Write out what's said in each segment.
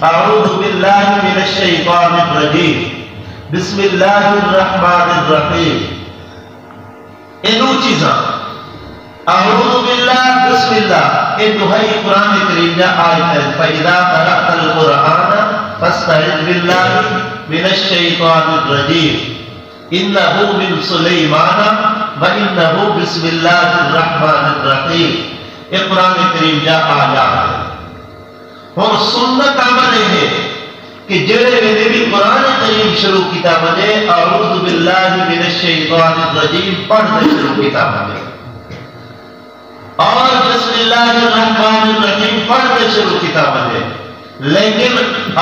اعوذ باللہ من الشیطان الرجیم بسم اللہ الرحمن الرحیم. انو چیزاں اعوذ باللہ بسم اللہ یہ دہائی قرآن کریم جا آیت ہے. فَإِذَا قَرَأْتَ الْقُرْآنَ فَاسْتَعِذْ بِاللَّهِ مِنَ الشَّيْطَانِ الرَّجِيمِ إِنَّهُ مِنْ سُلَيْمَانَ وَإِنَّهُ بِسْمِ اللَّهِ الرَّحْمَنِ الرَّحِيمِ. یہ قرآن کریم جا آیات ہے. اور سنت عمل ہے کہ جڑے ویلے بھی قرآن کریم شروع کتاب ہے اعوذ باللہ من الشیطان الرجیم پڑھنے شروع کتاب ہے اور بسم اللہ الرحمن الرحیم پڑھنے شروع کتاب ہے. لیکن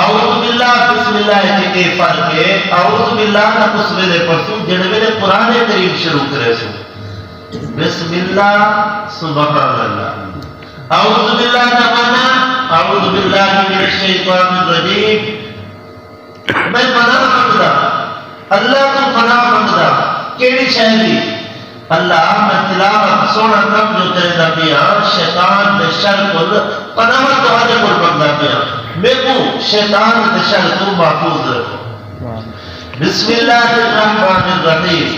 اعوذ باللہ بسم اللہ کے فرق ہے. اعوذ باللہ نہ اس ویلے پڑھوں جڑے ویلے قرآن کریم شروع کرے سو بسم اللہ سبحان اللہ. اعوذ باللہ کا معنی اعوذ باللہ من الشیطان الرجیم میں پناہ منگدا اللہ کو پناہ منگدا کیڑی شہری اللہ میں تلاوت سونا کم جو کردا پیا شیطان دے شر کو پناہ تواڈے کول منگدا پیا میں کو شیطان دے شر تو محفوظ رکھو. بسم اللہ الرحمن الرحیم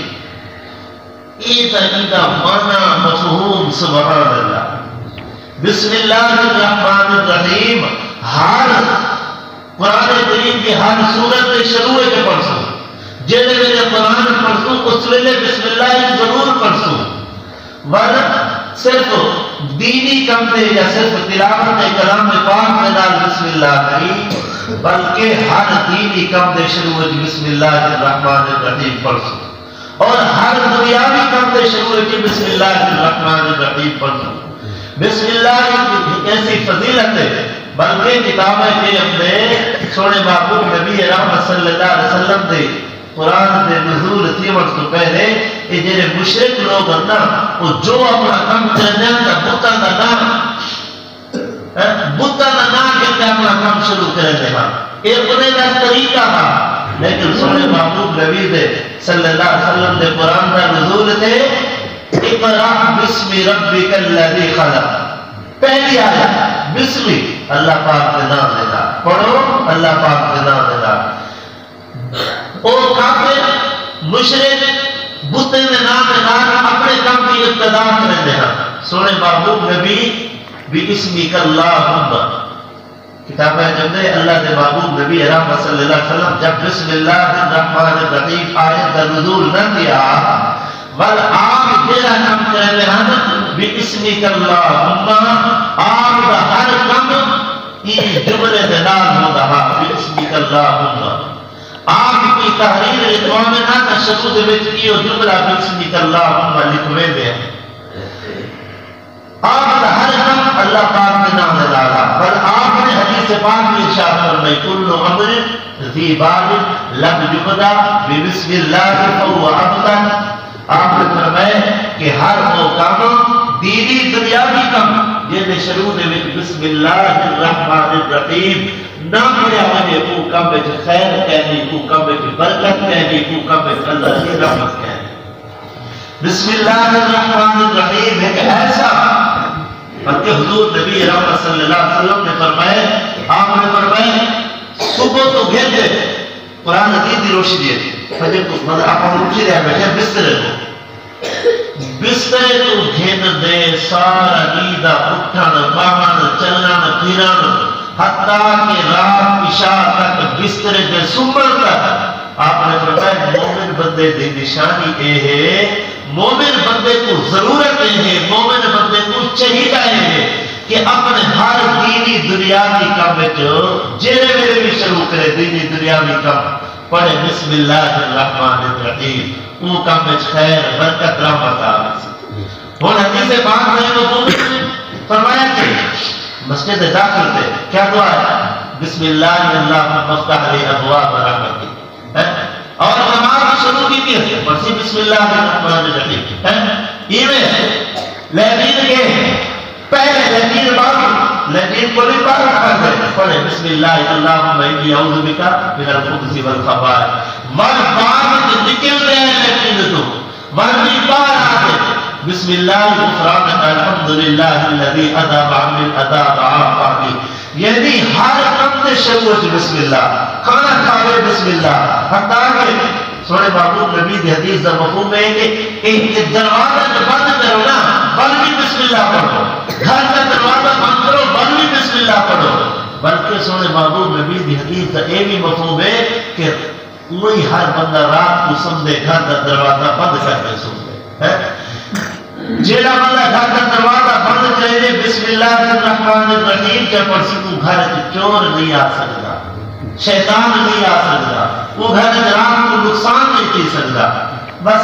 ایدہ معنی مفہوم سبحان اللہ. بسم اللہ الرحمن الرحیم ہر قرآن کریم کی ہر سورت میں شروع کے پڑھسوں جیلے میرے قرآن پڑھسوں اس ویلے بسم اللہ ضرور پڑھسوں ورنہ صرف دینی کم دے یا صرف تلاوت کلام پاک میں نال بسم اللہ نہیں بلکہ ہر دینی کم دے شروع کی بسم اللہ الرحمن الرحیم پڑھسوں اور ہر دنیاوی کم دے شروع کی بسم اللہ الرحمن الرحیم پڑھسوں. بسم اللہ ایسی فضیلت ہے بلکہ کتابیں کے اپنے سونے محبوب نبی رحمت صلی اللہ علیہ وسلم دے قرآن دے نزول تھیون تو پہلے یہ جنہیں مشرک لوگ نا وہ جو اپنا کام کرنے کا بتا نام کے اپنا کام شروع کرنے کا ایک انہیں دا طریقہ تھا. لیکن سونے محبوب نبی دے صلی اللہ علیہ وسلم دے قرآن دا نزول تھے اقرأ بسم ربک الذی خلق. پہلی آیت بسم اللہ پاک کے نام لینا پڑھو اللہ پاک کے نام لینا. اور کافر مشرک بتیں نے نام لینا اپنے کام کی ابتدا کرنے ہیں. سونے محبوب نبی بھی اسمی کاللہم کتاب ہے جب دے اللہ دے محبوب نبی رحمت صلی اللہ علیہ وسلم جب بسم اللہ الرحمن الرحیم آیت کا نزول نہ کیا بل آپ جیرا کام کرنے ہیں بھی اسمی کاللہم آپ دا ہر کم یہ جملے دلال ہو رہا بھی اسمی کاللہم آپ کی تحریر اتوام نہ تشکد بچی اور جملہ بھی اسمی کاللہم لکھوے دے آپ دا ہر کم اللہ پاک کے نام دلالا. بل آپ نے حدیث پاک میں ارشاد فرمائی کل امر ذی بال لم یبدا بسم اللہ فهو ابتر. آپ نے فرمائے کہ ہر وہ کام دینی دنیاوی کام جن شروع دے وچ بسم اللہ الرحمن الرحیم نہ پڑھیا وجے وہ کام وچ خیر کہنی وہ کام وچ برکت کہنی وہ کام وچ اللہ کی رحمت کہنی. بسم اللہ الرحمن الرحیم ایک ایسا بلکہ حضور نبی رحمت صلی اللہ علیہ وسلم نے فرمائے آپ نے فرمائے صبح تو گھر دے قرآن حدیث کی روشنی ہے فجر کو مطلب آپ ہم روشی رہے بیٹھے بسترے کو بسترے تو گھن دے سارا نیدہ اٹھانا باہانا چلنا پھیرانا حتیٰ کہ رات عشاء تک بسترے دے سمر تک آپ نے فرمایا مومن بندے دی نشانی اے ہے مومن بندے کو ضرورت ہے مومن بندے کو چاہیدہ ہے کہ اپنے ہر دینی دنیاوی کام جیرے میرے بھی شروع کرے دینی دنیاوی کام پڑھے بسم اللہ الرحمن الرحیم وہ کام میں خیر برکت رحمت آگے. اور حدیث پاک میں وہ فرمایا کہ مسجد داخل تھے کیا دعا ہے بسم اللہ اللہ مفتح علی ابواب رحمتی اور نماز شروع کی تھی پڑھی بسم اللہ الرحمن الرحیم یہ میں لیکن کے پہلے لیکن بعد لیکن کوئی بار رکھا ہے پڑھے بسم اللہ اللہم انی اعوذ بکا من الخبث والخبائث من بعد نکل رہے ہیں لیکن تو من بار آتے بسم اللہ غفرانک الحمدللہ الذی اذاب عن العذاب عافانی یعنی ہر کم تے شروع بسم اللہ، کھانا کھاوے بسم اللہ، حتیٰ کہ سونے محبوب نبی دی حدیث دا مفہوم ہے کہ دروازہ جو بند کرو نا بل بھی بسم اللہ پڑھو، گھر کا دروازہ بند کرو بل بھی بسم اللہ پڑھو، بلکہ سونے محبوب نبی دی حدیث دا یہ بھی مفہوم ہے کہ کوئی ہر بندہ رات کو سمجھے گھر کا دروازہ بند کر کے سن دے، جیڑا بندہ گھر کا دروازہ بند کرے بسم اللہ الرحمن الرحیم کیا پڑھ سکوں، گھر چور نہیں آ سکتا، شیطان نہیں آ سکتا، وہ گھر رات کو نقصان نہیں کی سکتا، بس